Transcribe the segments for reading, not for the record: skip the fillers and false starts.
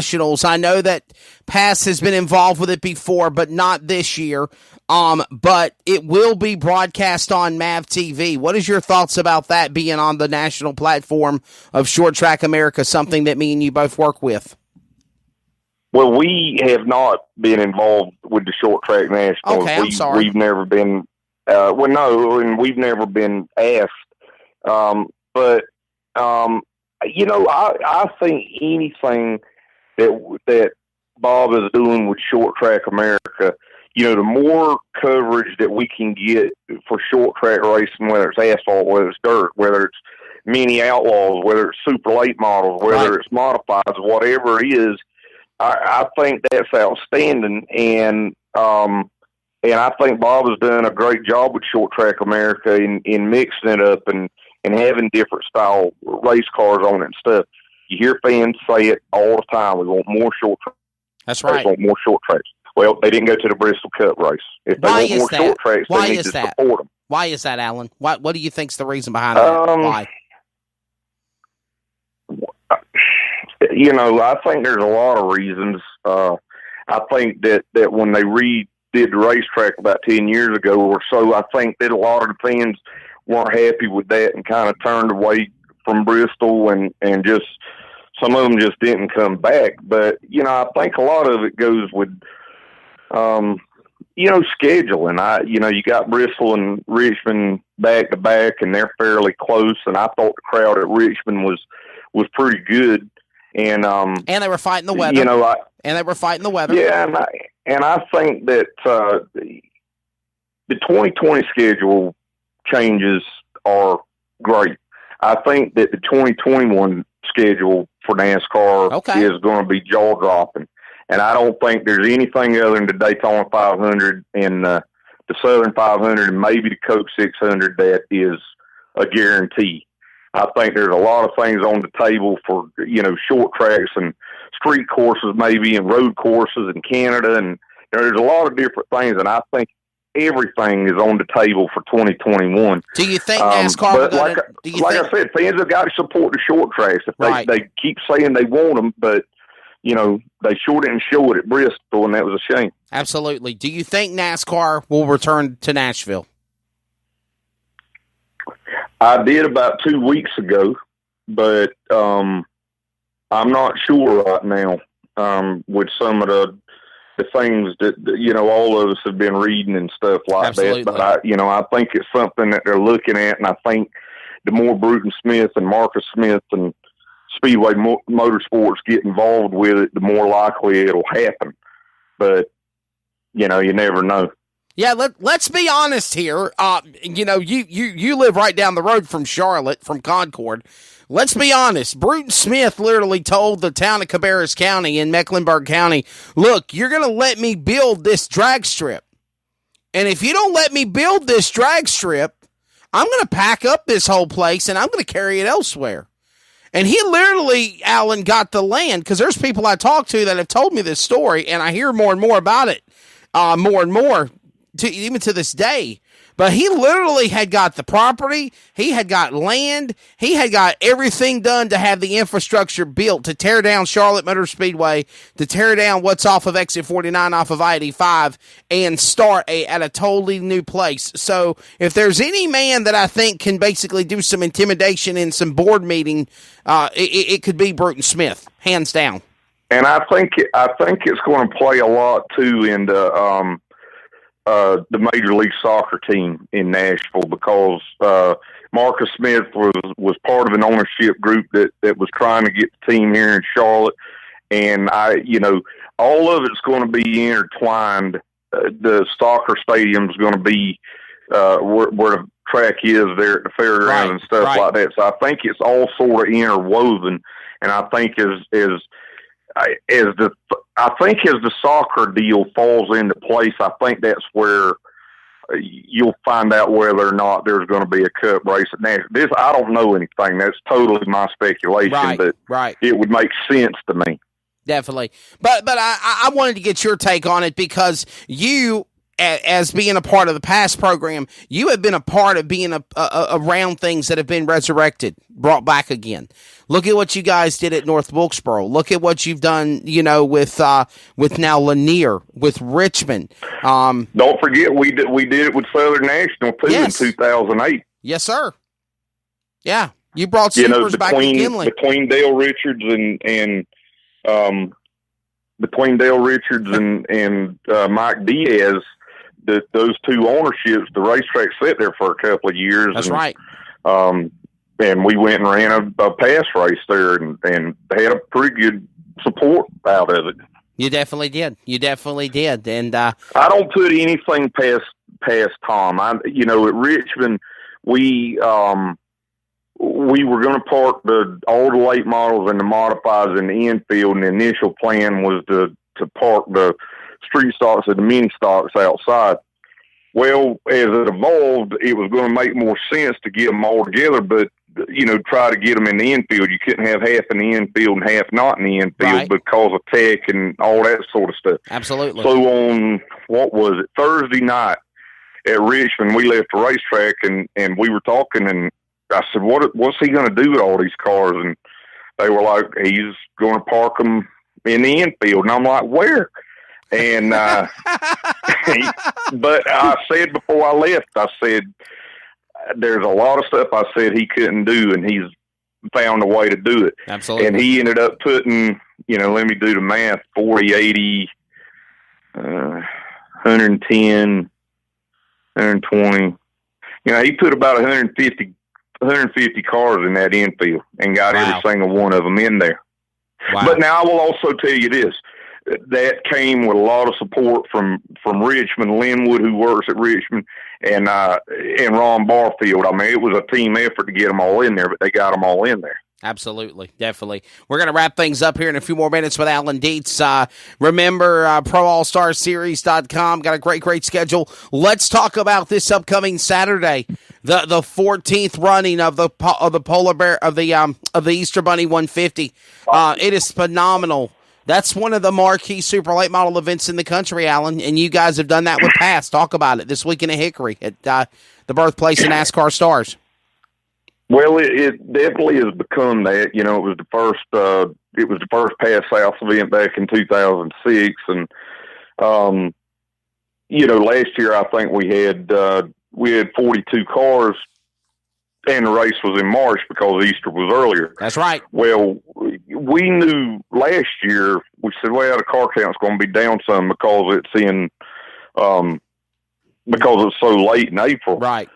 Nationals. I know that Pass has been involved with it before, but not this year. But it will be broadcast on MAV TV. What is your thoughts about that being on the national platform of Short Track America, something that me and you both work with? Well, we have not been involved with the Short Track Nationals. Okay, I'm sorry. We've never been, and we've never been asked. But I think anything that Bob is doing with Short Track America, the more coverage that we can get for short track racing, whether it's asphalt, whether it's dirt, whether it's mini outlaws, whether it's super late models, whether it's modifieds, whatever it is, I think that's outstanding. And I think Bob has done a great job with Short Track America in mixing it up and having different style race cars on it and stuff. You hear fans say it all the time. We want more short tracks. That's right. We want more short tracks. Well, they didn't go to the Bristol Cup race. If they want more short tracks, they need to support them. Why is that, Alan? What do you think's the reason behind that? Why? I think there's a lot of reasons. I think that when they redid the racetrack about 10 years ago or so, I think that a lot of the fans weren't happy with that and kind of turned away from Bristol and just some of them just didn't come back. But, I think a lot of it goes with, scheduling. You got Bristol and Richmond back to back and they're fairly close. And I thought the crowd at Richmond was pretty good. And they were fighting the weather. And they were fighting the weather. Yeah. And I think that, the 2020 schedule changes are great. I think that the 2021 schedule for NASCAR is going to be jaw dropping. And I don't think there's anything other than the Daytona 500 and the Southern 500 and maybe the Coke 600 that is a guarantee. I think there's a lot of things on the table for, short tracks and street courses maybe and road courses in Canada. And there's a lot of different things. And I think everything is on the table for 2021. Do you think NASCAR? I said, fans have got to support the short tracks. If they keep saying they want them, but they sure didn't show it at Bristol, and that was a shame. Absolutely. Do you think NASCAR will return to Nashville? I did about 2 weeks ago, but I'm not sure right now with some of the things that all of us have been reading and stuff like Absolutely. that. But I think it's something that they're looking at, and I think the more Bruton Smith and Marcus Smith and Speedway Motorsports get involved with it, the more likely it'll happen. But you never know. Yeah, let's be honest here. You live right down the road from Charlotte, from Concord. Let's be honest. Bruton Smith literally told the town of Cabarrus County in Mecklenburg County, look, you're going to let me build this drag strip. And if you don't let me build this drag strip, I'm going to pack up this whole place and I'm going to carry it elsewhere. And he literally, Alan, got the land, because there's people I talk to that have told me this story, and I hear more and more about it, more and more, even to this day. But he literally had got the property, he had got land, he had got everything done to have the infrastructure built to tear down Charlotte Motor Speedway, to tear down what's off of Exit 49 off of I-85, and start at a totally new place. So if there's any man that I think can basically do some intimidation in some board meeting, it could be Bruton Smith, hands down. And I think it's going to play a lot too into the Major League Soccer team in Nashville, because Marcus Smith was part of an ownership group that was trying to get the team here in Charlotte, and all of it's going to be intertwined. The soccer stadium is going to be where the track is there at the fairgrounds and stuff like that. So I think it's all sort of interwoven, and I think as the soccer deal falls into place, I think that's where you'll find out whether or not there's going to be a cup race at Nashville. I don't know anything. That's totally my speculation, but it would make sense to me. Definitely. But I wanted to get your take on it, because you as being a part of the past program, you have been a part of being around things that have been resurrected, brought back again. Look at what you guys did at North Wilkesboro. Look at what you've done, with now Lanier, with Richmond. Don't forget, we did it with Southern National too in 2008. Yes, sir. Yeah, you brought supers back to Kinley. Between Dale Richards and Mike Diaz, those two ownerships, the racetrack sat there for a couple of years. That's right. And we went and ran a pass race there, and had a pretty good support out of it. You definitely did. And I don't put anything past Tom. At Richmond, we were going to park all the late models and the modifieds in the infield, and the initial plan was to park the street stocks and the mini stocks outside. Well, as it evolved, it was going to make more sense to get them all together, but try to get them in the infield. You couldn't have half in the infield and half not in the infield because of tech and all that sort of stuff. Absolutely. So on, Thursday night at Richmond, we left the racetrack and we were talking, and I said, what's he going to do with all these cars? And they were like, he's going to park them in the infield. And I'm like, where? And, but I said before I left, I said, there's a lot of stuff I said he couldn't do, and he's found a way to do it. Absolutely. And he ended up putting, let me do the math, 40, 80, 110, 120. He put about 150 cars in that infield and got every single one of them in there. Wow. But now I will also tell you this. That came with a lot of support from Richmond, Linwood, who works at Richmond, and Ron Barfield. I mean, it was a team effort to get them all in there, but they got them all in there. Absolutely. Definitely. We're going to wrap things up here in a few more minutes with Alan Dietz. Remember, ProAllStarSeries.com. Got a great schedule. Let's talk about this upcoming Saturday, the 14th running of the Polar Bear, of the Easter Bunny 150. It is phenomenal. That's one of the marquee super late model events in the country, Alan, and you guys have done that with past. Talk about it this weekend at Hickory at the birthplace of NASCAR stars. Well, it definitely has become that. It was the first Pass South event back in 2006, and last year I think we had 42 cars, and the race was in March because Easter was earlier. That's right. Well, we knew last year, we said, well, the car count's going to be down some because it's so late in April. Right.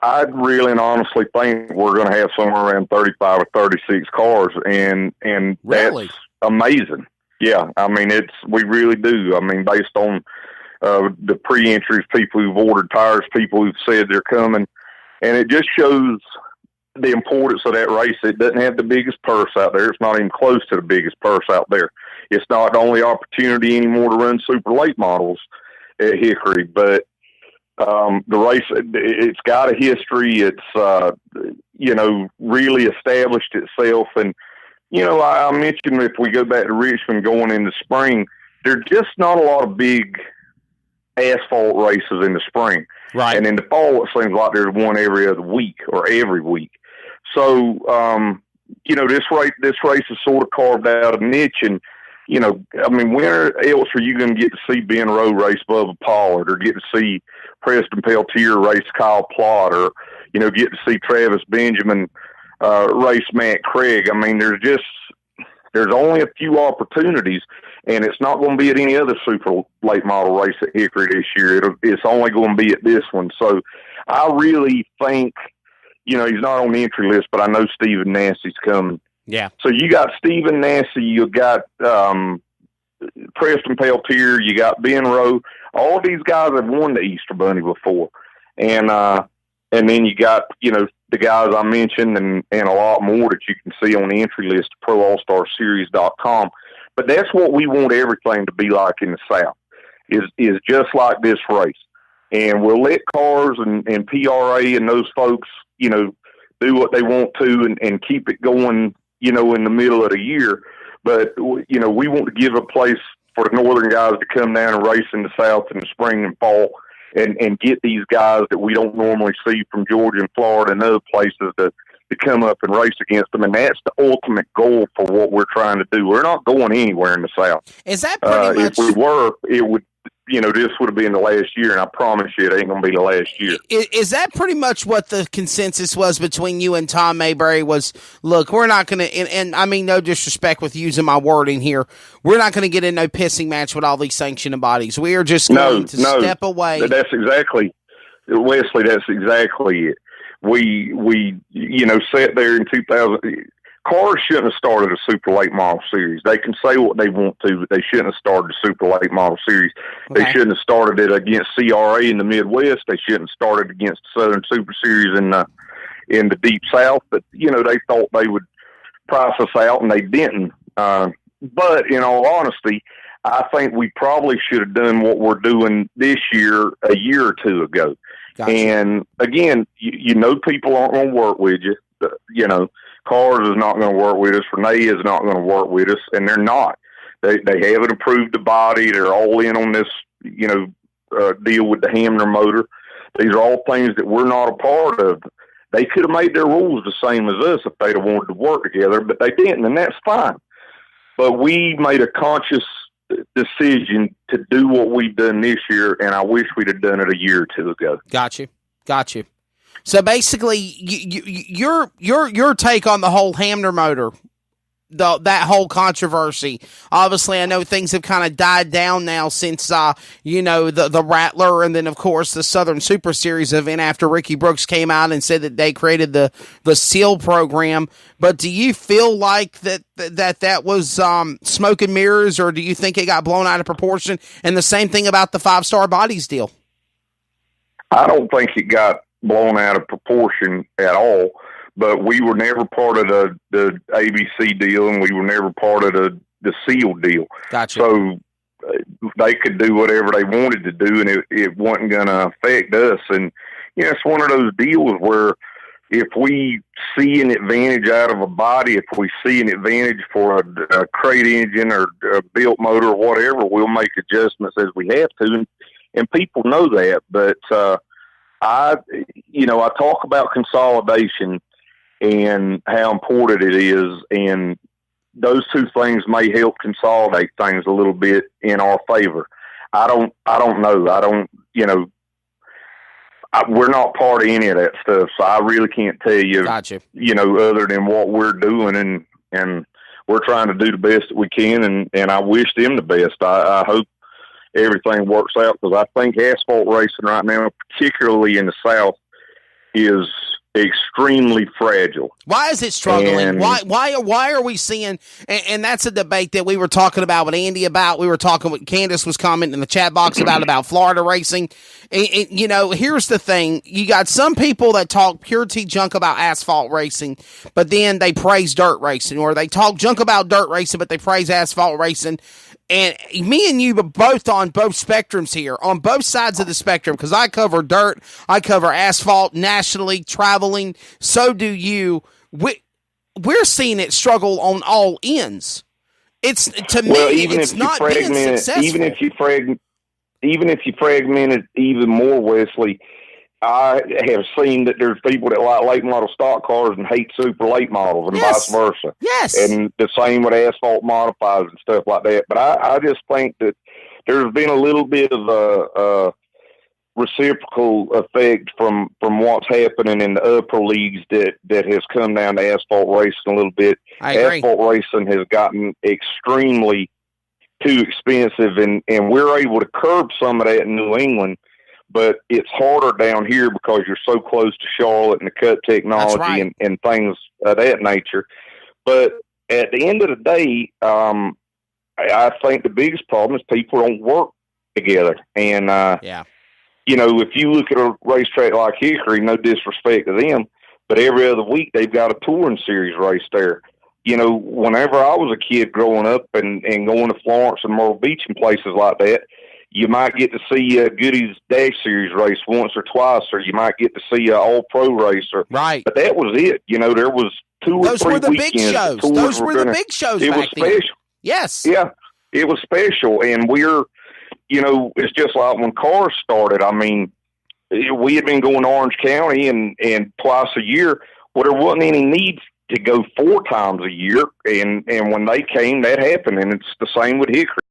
I really and honestly think we're going to have somewhere around 35 or 36 cars, and really? That's amazing. Yeah, I mean, we really do. I mean, based on the pre-entries, people who've ordered tires, people who've said they're coming, and it just shows the importance of that race. It doesn't have the biggest purse out there. It's not even close to the biggest purse out there. It's not the only opportunity anymore to run super late models at Hickory, but the race, it's got a history. It's, really established itself. And, I mentioned if we go back to Richmond going into spring, there's just not a lot of big asphalt races in the spring. Right. And in the fall, it seems like there's one every other week or every week. So, this race is sort of carved out a niche. And, when else are you going to get to see Ben Rowe race Bubba Pollard, or get to see Preston Peltier race Kyle Plott, or, get to see Travis Benjamin race Matt Craig? I mean, there's only a few opportunities, and it's not going to be at any other super late model race at Hickory this year. It's only going to be at this one. So I really think, he's not on the entry list, but I know Stephen Nassie's coming. Yeah. So you got Stephen Nassie, you got Preston Peltier, you got Ben Rowe. All these guys have won the Easter Bunny before. And then you got, the guys I mentioned and a lot more that you can see on the entry list at ProAllStarSeries.com. But that's what we want everything to be like in the South, is just like this race. And we'll let cars and PRA and those folks, do what they want to and keep it going, in the middle of the year. But, we want to give a place for the northern guys to come down and race in the South in the spring and fall, and get these guys that we don't normally see from Georgia and Florida and other places to come up and race against them. And that's the ultimate goal for what we're trying to do. We're not going anywhere in the South. Is that pretty much? If we were, it would. This would have been the last year, and I promise you it ain't going to be the last year. Is that pretty much what the consensus was between you and Tom Mayberry was, look, we're not going to, and I mean no disrespect with using my wording here, we're not going to get in no pissing match with all these sanctioning bodies. We are just going to step away. That's exactly, Wesley, that's exactly it. We sat there in 2000. Cars shouldn't have started a Super Late Model Series. They can say what they want to, but they shouldn't have started a Super Late Model Series. Okay. They shouldn't have started it against CRA in the Midwest. They shouldn't have started against the Southern Super Series in the Deep South. But, they thought they would price us out, and they didn't. But in all honesty, I think we probably should have done what we're doing this year a year or two ago. Gotcha. And, again, people aren't going to work with you, Cars is not going to work with us. Renee is not going to work with us, and they're not. They haven't approved the body. They're all in on this, deal with the Hamner motor. These are all things that we're not a part of. They could have made their rules the same as us if they'd have wanted to work together, but they didn't, and that's fine. But we made a conscious decision to do what we've done this year, and I wish we'd have done it a year or two ago. Got you. So basically, your take on the whole Hamner motor, that whole controversy. Obviously, I know things have kind of died down now since the Rattler, and then of course the Southern Super Series event after Ricky Brooks came out and said that they created the SEAL program. But do you feel like that was smoke and mirrors, or do you think it got blown out of proportion? And the same thing about the 5-star bodies deal. I don't think it got blown out of proportion at all, but we were never part of the ABC deal, and we were never part of the SEAL deal. Gotcha. So they could do whatever they wanted to do, and it wasn't going to affect us. And it's one of those deals where if we see an advantage out of a body, if we see an advantage for a crate engine or a built motor or whatever, we'll make adjustments as we have to, and people know that. But I talk about consolidation and how important it is, and those two things may help consolidate things a little bit in our favor. I don't know. We're not part of any of that stuff, so I really can't tell you, Gotcha. Other than what we're doing, and we're trying to do the best that we can, and I wish them the best. I hope everything works out, because I think asphalt racing right now, particularly in the South, is extremely fragile. Why is it struggling? Why are we seeing, and that's a debate that we were talking about with Andy about, we were talking with Candace was commenting in the chat box about Florida racing. Here's the thing. You got some people that talk pure tea junk about asphalt racing, but then they praise dirt racing, or they talk junk about dirt racing, but they praise asphalt racing. And me and you are both on both spectrums here, on both sides of the spectrum, because I cover dirt, I cover asphalt nationally, traveling. So do you. We're seeing it struggle on all ends. It's it's not being successful. Even if you fragment it even more, Wesley, I have seen that there's people that like late model stock cars and hate super late models, and vice versa. Yes. And the same with asphalt modifiers and stuff like that. But I just think that there's been a little bit of a reciprocal effect from what's happening in the upper leagues that has come down to asphalt racing a little bit. I agree. Asphalt racing has gotten extremely too expensive, and we're able to curb some of that in New England. But it's harder down here because you're so close to Charlotte and the cut technology, right, and things of that nature. But at the end of the day, I think the biggest problem is people don't work together. And, if you look at a racetrack like Hickory, no disrespect to them, but every other week they've got a touring series race there. Whenever I was a kid growing up and going to Florence and Myrtle Beach and places like that, you might get to see a Goody's Dash Series race once or twice, or you might get to see an All-Pro race. Right. But that was it. There was 2 or 3 weekends. Those were the big shows. Those were the big shows. It was special. Yes. Yeah. It was special, and it's just like when cars started. I mean, we had been going to Orange County and twice a year. Well, there wasn't any need to go 4 times a year, and when they came, that happened, and it's the same with Hickory.